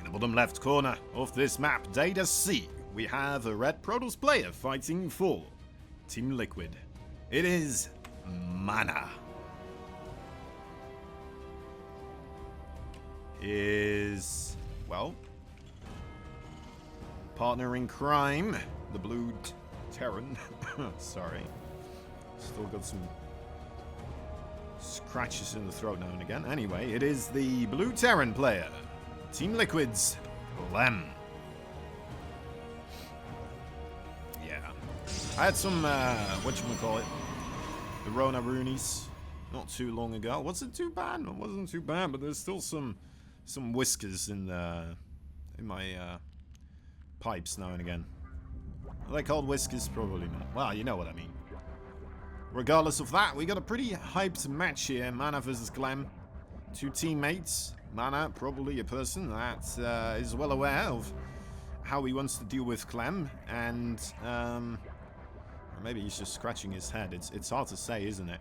the bottom left corner of this map, Data C, we have a Red Protoss player fighting for Team Liquid. It is Mana. His, well, partner in crime, the Blue Terran. Sorry. Still got some scratches in the throat now and again. Anyway, it is the Blue Terran player, Team Liquid's Clem. Yeah. I had some, whatchamacallit, the Rona Roonies not too long ago. Wasn't too bad. It wasn't too bad, but there's still some whiskers in my pipes now and again. Are they called whiskers? Probably not. Well, you know what I mean. Regardless of that, we got a pretty hyped match here. Mana versus Clem. Two teammates. Mana, probably a person that is well aware of how he wants to deal with Clem. And, or maybe he's just scratching his head. It's hard to say, isn't it?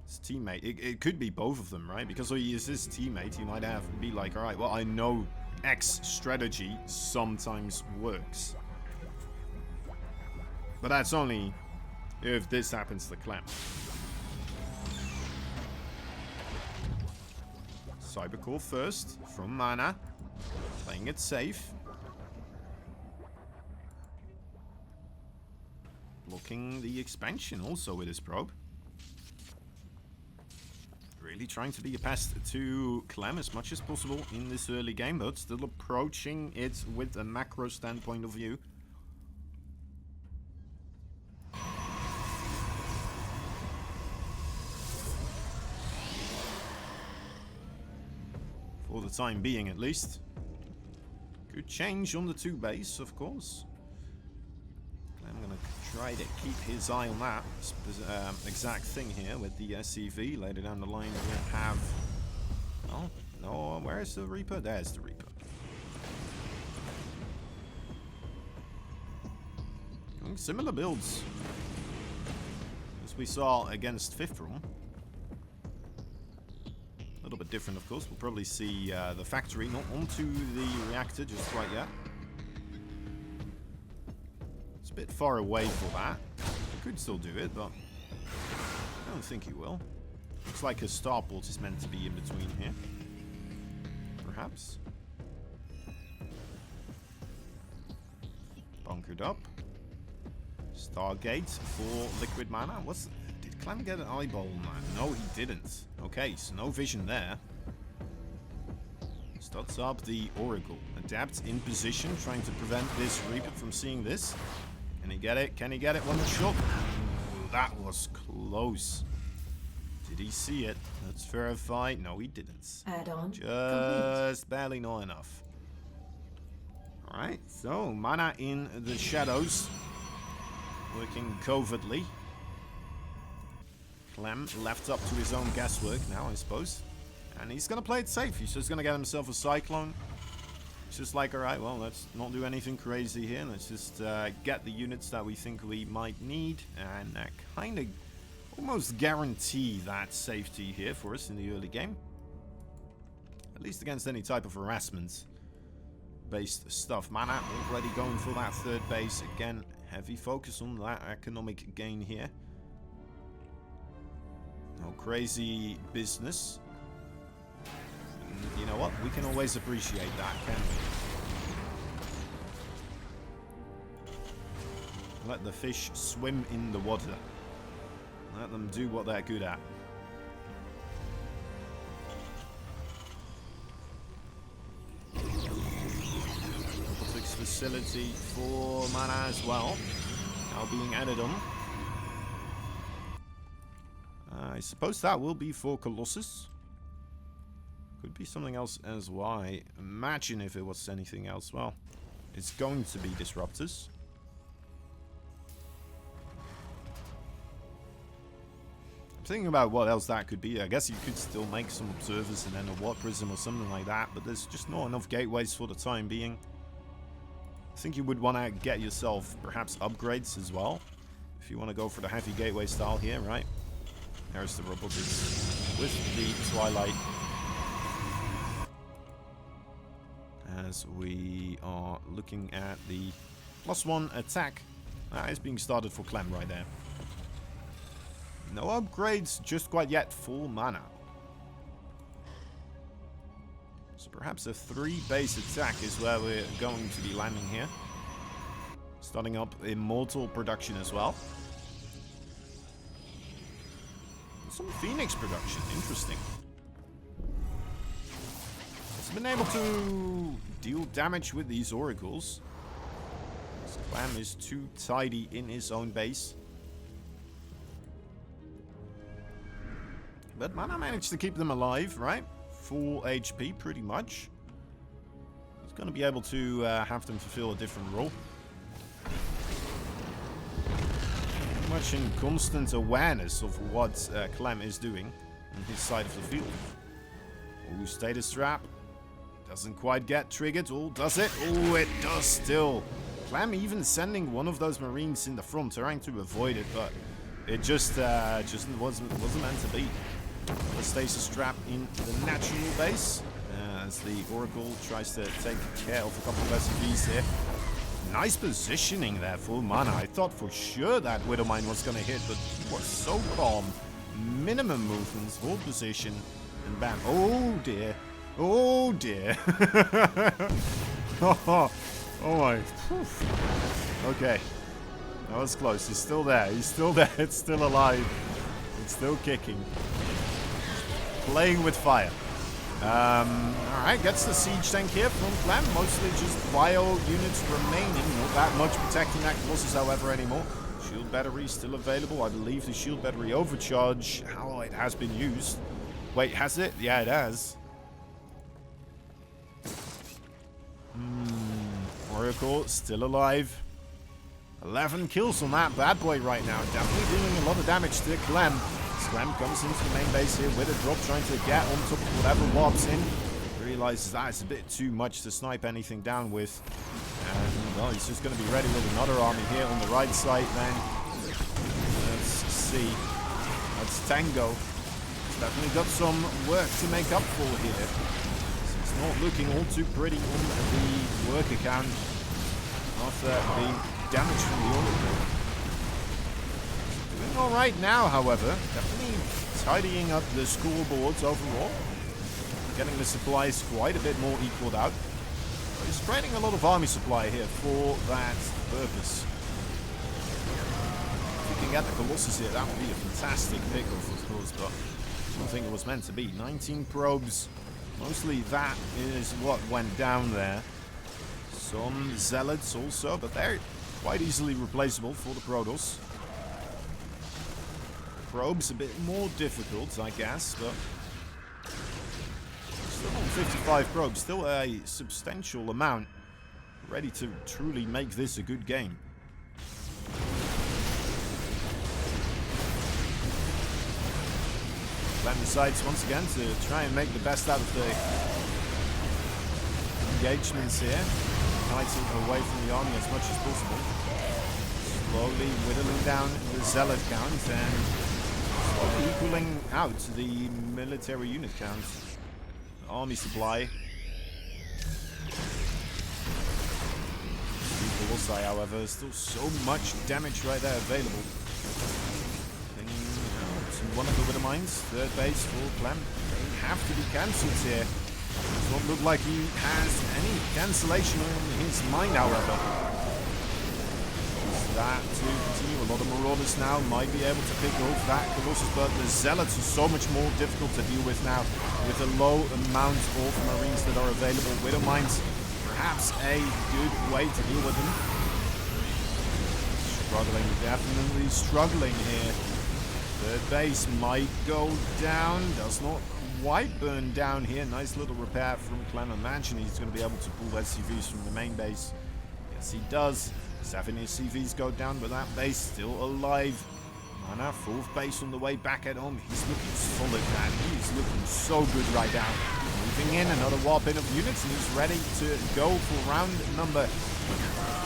His teammate. It could be both of them, right? Because he is his teammate. He might be like, alright, well, I know X strategy sometimes works. But that's only if this happens to Clem. Cybercore first from Mana. Playing it safe. Blocking the expansion also with his probe. Really trying to be a pest to Clem as much as possible in this early game, but still approaching it with a macro standpoint of view. For the time being, at least. Good change on the 2 base, of course. I'm going to try to keep his eye on that exact thing here with the SCV. Later down the line, we'll have... Oh, no, where's the Reaper? There's the Reaper. Doing similar builds as we saw against Fifth Room. A little bit different, of course. We'll probably see the factory not onto the reactor just quite yet. It's a bit far away for that. Could still do it, but I don't think he will. Looks like a starport is meant to be in between here. Perhaps. Bunkered up. Stargate for Liquid Mana. Did Clem get an eyeball on that? No, he didn't. Okay, so no vision there. Starts up the Oracle. Adapt in position, trying to prevent this Reaper from seeing this. Can he get it? Can he get it? One shot. Ooh, that was close. Did he see it? Let's verify. No, he didn't. Add-on just barely not enough. Alright, so Mana in the shadows. Working covertly. Clem left up to his own guesswork now, I suppose. And he's going to play it safe. He's just going to get himself a Cyclone. It's just like, alright, well, let's not do anything crazy here. Let's just get the units that we think we might need. And kind of almost guarantee that safety here for us in the early game. At least against any type of harassment-based stuff. Mana already going for that 3rd base. Again, heavy focus on that economic gain here. No crazy business. And you know what? We can always appreciate that, can't we? Let the fish swim in the water. Let them do what they're good at. Robotics facility for Mana as well. Now being added on. I suppose that will be for Colossus. Could be something else as well. I imagine if it was anything else, well, it's going to be Disruptors. I'm thinking about what else that could be. I guess you could still make some Observers and then a Warp Prism or something like that, but there's just not enough gateways for the time being. I think you would want to get yourself perhaps upgrades as well, if you want to go for the heavy gateway style here, right? There's the Robotics with the Twilight. as we are looking at the +1 attack. It's being started for Clem right there. No upgrades just quite yet. Full mana. So perhaps a 3 base attack is where we're going to be landing here. Starting up Immortal production as well. Some Phoenix production. Interesting. It's been able to deal damage with these oracles. This Clem is too tidy in his own base. But Mana managed to keep them alive, right? Full HP, pretty much. He's going to be able to have them fulfill a different role. Pretty much in constant awareness of what Clem is doing on his side of the field. Ooh, status trap. Doesn't quite get triggered. Oh, does it? Oh, it does still. Clem even sending one of those Marines in the front, trying to avoid it, but it just wasn't meant to be. The stasis trap in the natural base as the Oracle tries to take care of a couple of SCVs here. Nice positioning there for mana. I thought for sure that Widowmine was going to hit, but he was so calm. Minimum movements, hold position, and bam. Oh dear. Oh dear. Oh my. Okay. That was close. He's still there. He's still there. It's still alive. It's still kicking. Playing with fire. Alright, gets the siege tank here from Clem. Mostly just bio units remaining. Not that much protecting that Colossus, however, anymore. Shield battery still available. I believe the shield battery overcharge. How it has been used. Wait, has it? Yeah, it has. Oracle still alive. 11 kills on that bad boy right now. Definitely dealing a lot of damage to Clem. Clem comes into the main base here with a drop, trying to get on top of whatever warps in. Realizes that it's a bit too much to snipe anything down with. And, well, he's just going to be ready with another army here on the right side then. Let's see. That's Tango. He's definitely got some work to make up for here. So it's not looking all too pretty on the work account after being damaged from the Oracle. Doing alright now, however. Definitely tidying up the scoreboards overall. Getting the supplies quite a bit more equaled out. But he's trading a lot of army supply here for that purpose. If you can get the Colossus here, that would be a fantastic pick-off, of course, but I don't think it was meant to be. 19 probes. Mostly that is what went down there. Some Zealots also, but they're quite easily replaceable for the Protoss. Probes a bit more difficult, I guess, but still on 55 probes, still a substantial amount. Ready to truly make this a good game. Clem decides once again to try and make the best out of the engagements here. Fighting away from the army as much as possible. Slowly whittling down the Zealot count and slowly equaling out the military unit count. Army supply. The Colossi, however, still so much damage right there available. One of the Widowmines, third base for Clem. They have to be cancelled here. Does not look like he has any cancellation on his mind, however. That to continue. A lot of Marauders now might be able to pick off that Colossus, but the Zealots are so much more difficult to deal with now with a low amount of Marines that are available. Widowmines, perhaps a good way to deal with them. Struggling, definitely struggling here. Third base might go down. Does not quite burn down here. Nice little repair from Clem. Imagine he's going to be able to pull SCVs from the main base. Yes, he does. 7 SCVs go down, but that base still alive. Mana, fourth base on the way back at home. He's looking solid, man. He's looking so good right now. Moving in, another warp in of units, and he's ready to go for round number,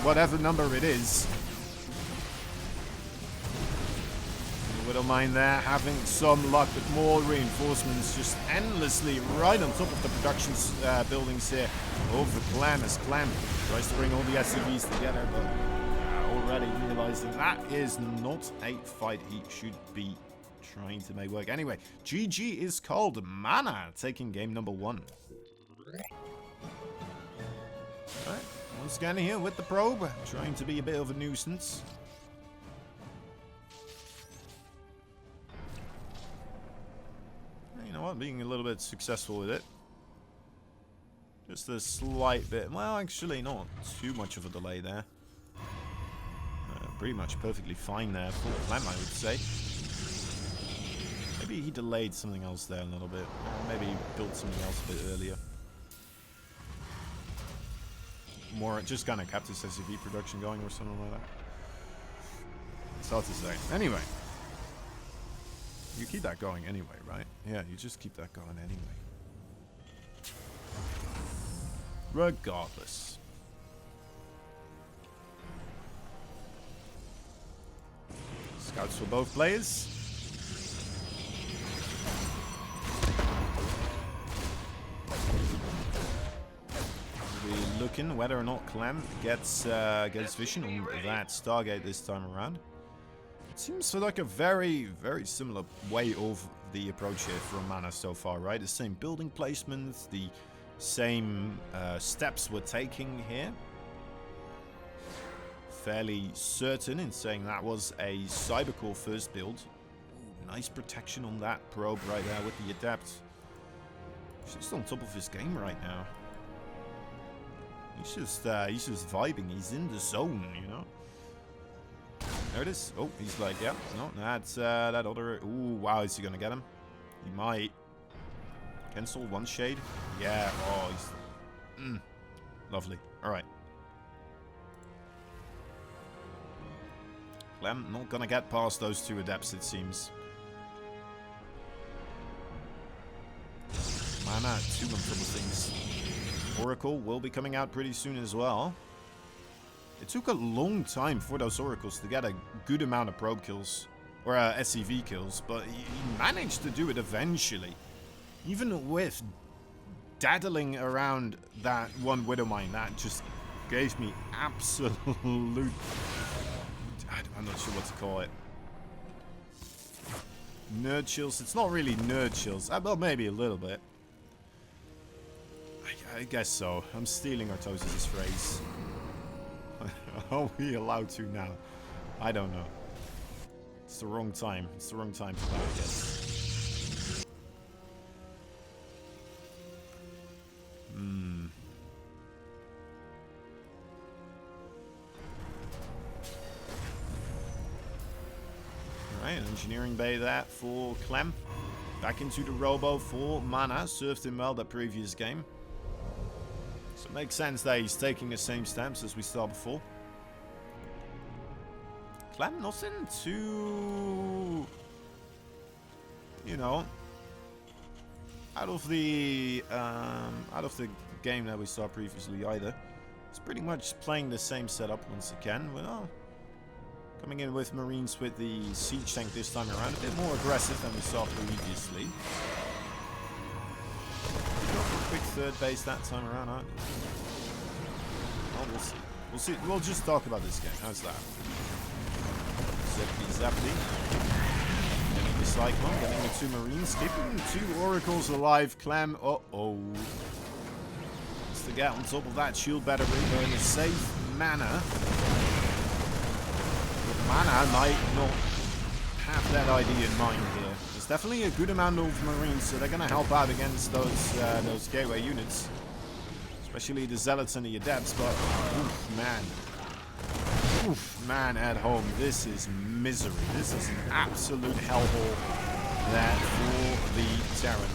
whatever number it is. We don't mind there, having some luck with more reinforcements just endlessly right on top of the production buildings here over Clem as Clem tries to bring all the SCVs together, but already realizing that is not a fight he should be trying to make work. Anyway, GG is called. Mana taking game number 1. Alright, once again here with the probe, trying to be a bit of a nuisance. You know what, being a little bit successful with it. Just a slight bit, well actually not too much of a delay there. Pretty much perfectly fine there for Clem, I would say. Maybe he delayed something else there a little bit. Or maybe he built something else a bit earlier. More, just kind of kept his SCV production going or something like that. It's hard to say. Anyway. You keep that going anyway, right? Yeah, you just keep that going anyway. Regardless. Scouts for both players. We're looking whether or not Clem gets vision on that Stargate this time around. It seems like a very, very similar way of the approach here from Mana so far, right? The same building placements, the same steps we're taking here. Fairly certain in saying that was a Cybercore first build. Ooh, nice protection on that probe right there with the Adept. He's just on top of his game right now. He's just vibing. He's in the zone, you know. There it is. Oh, he's like, yeah, no, that's that other. Ooh, wow, is he gonna get him? He might. Cancel one shade. Yeah. Oh, he's lovely. All right. Clem not gonna get past those two Adepts, it seems. Mana 2 on top of things. Oracle will be coming out pretty soon as well. It took a long time for those Oracles to get a good amount of probe kills, or SCV kills, but he managed to do it eventually. Even with daddling around that one Widowmine, that just gave me absolute... I'm not sure what to call it. Nerd chills? It's not really nerd chills. Well, maybe a little bit. I guess so. I'm stealing Artosis' phrase. Are we allowed to now? I don't know. It's the wrong time. It's the wrong time for that, I guess. Alright, engineering bay there for Clem. Back into the Robo for Mana. Served him well that previous game. So it makes sense that he's taking the same steps as we saw before. Clem nothing too, you know, out of the game that we saw previously either. He's pretty much playing the same setup once again. Well, coming in with Marines with the siege tank this time around, a bit more aggressive than we saw previously. Quick third base that time around, aren't you? Well, we'll see. We'll see. We'll just talk about this game. How's that? Zappy. Getting the Cyclone, getting the 2 Marines, keeping the 2 Oracles alive. Clem, uh-oh. Has to get on top of that shield battery, going to save Mana. But Mana might not have that idea in mind here. There's definitely a good amount of Marines, so they're going to help out against those gateway units. Especially the Zealots and the Adepts, but oof, man. Oof, man, at home, this is misery. This is an absolute hellhole there for the Terran.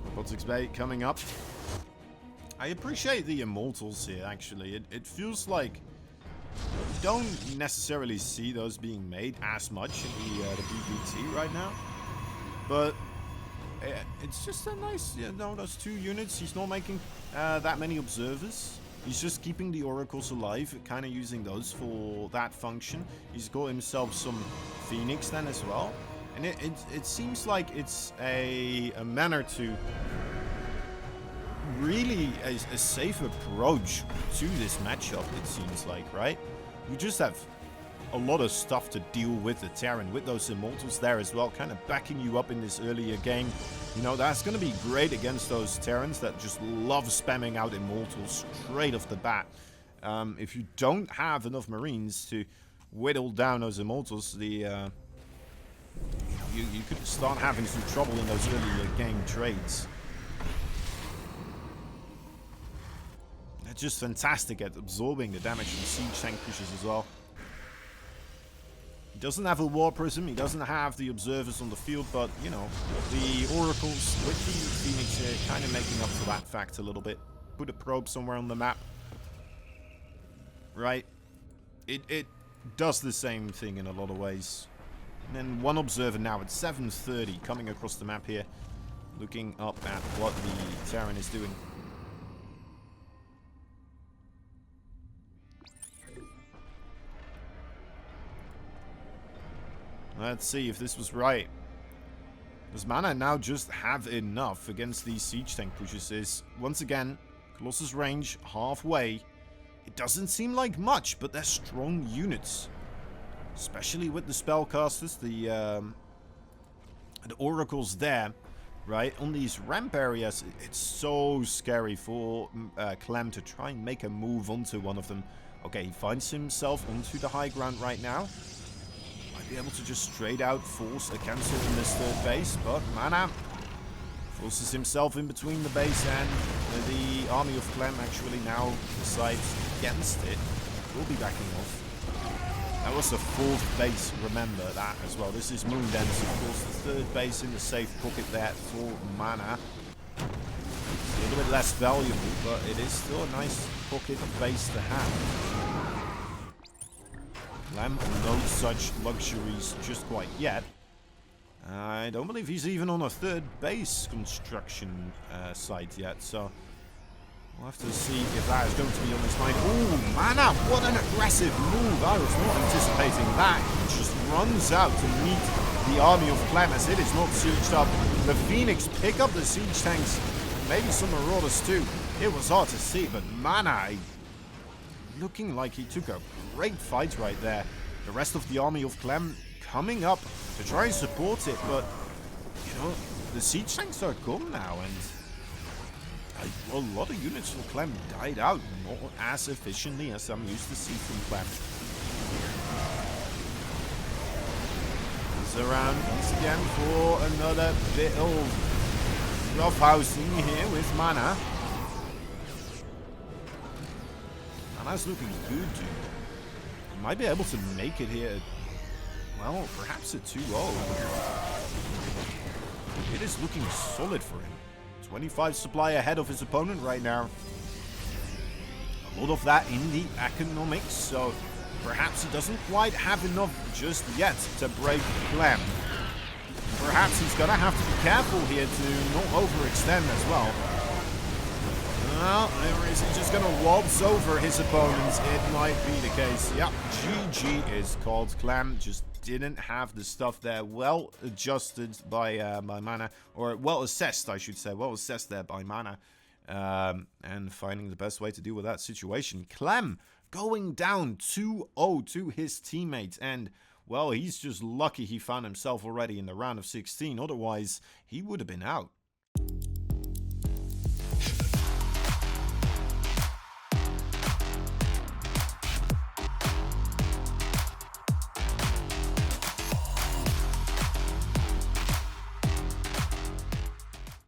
Robotics Bay coming up. I appreciate the Immortals here, actually. It feels like don't necessarily see those being made as much in the PvT right now. But it's just a nice, you know, those 2 units. He's not making that many observers. He's just keeping the oracles alive, kind of using those for that function. He's got himself some Phoenix then as well. And it seems like it's a manner to really a safe approach to this matchup, it seems like, right? You just have a lot of stuff to deal with the Terran, with those Immortals there as well, kind of backing you up in this earlier game. You know, that's going to be great against those Terrans that just love spamming out Immortals straight off the bat. If you don't have enough Marines to whittle down those Immortals, you could start having some trouble in those earlier game trades. They're just fantastic at absorbing the damage from siege tank pushes as well. He doesn't have a War Prism, he doesn't have the observers on the field, but, you know, the Oracles with the Phoenix here kind of making up for that fact a little bit. Put a probe somewhere on the map. Right? It does the same thing in a lot of ways. And then 1 observer now at 7:30 coming across the map here, looking up at what the Terran is doing. Let's see if this was right. Does mana now just have enough against these siege tank pushes? Once again, Colossus range halfway. It doesn't seem like much, but they're strong units. Especially with the spellcasters, the oracles there, right? On these ramp areas, it's so scary for Clem to try and make a move onto one of them. Okay, he finds himself onto the high ground right now. Be able to just straight out force a cancel in this 3rd base, but mana forces himself in between the base and the army of Clem actually now decides against it. We'll be backing off. That was the 4th base, remember that as well. This is Moondance, of course, the 3rd base in the safe pocket there for mana. It's a little bit less valuable, but it is still a nice pocket base to have. Clem, no such luxuries just quite yet. I don't believe he's even on a 3rd base construction site yet, so we'll have to see if that is going to be on his mind. Ooh, mana, what an aggressive move. I was not anticipating that. He just runs out to meet the army of Clem as it is not sieged up. The Phoenix pick up the siege tanks, maybe some Marauders too. It was hard to see, but mana, looking like he took a great fight right there. The rest of the army of Clem coming up to try and support it, but, you know, the siege tanks are gone now, and a lot of units for Clem died out, not as efficiently as I'm used to see from Clem. Comes around once again for another bit of roughhousing here with mana. Mana's looking good, dude. He might be able to make it here. Well, perhaps a 2-0. It is looking solid for him. 25 supply ahead of his opponent right now. A lot of that in the economics, so perhaps he doesn't quite have enough just yet to break Clem. Perhaps he's gonna have to be careful here to not overextend as well. Well, or is he just going to waltz over his opponents? It might be the case. Yep, GG is called. Clem just didn't have the stuff there. Well adjusted by mana, or well assessed, I should say. Well assessed there by mana. And finding the best way to deal with that situation. Clem going down 2-0 to his teammates. And, well, he's just lucky he found himself already in the round of 16. Otherwise, he would have been out.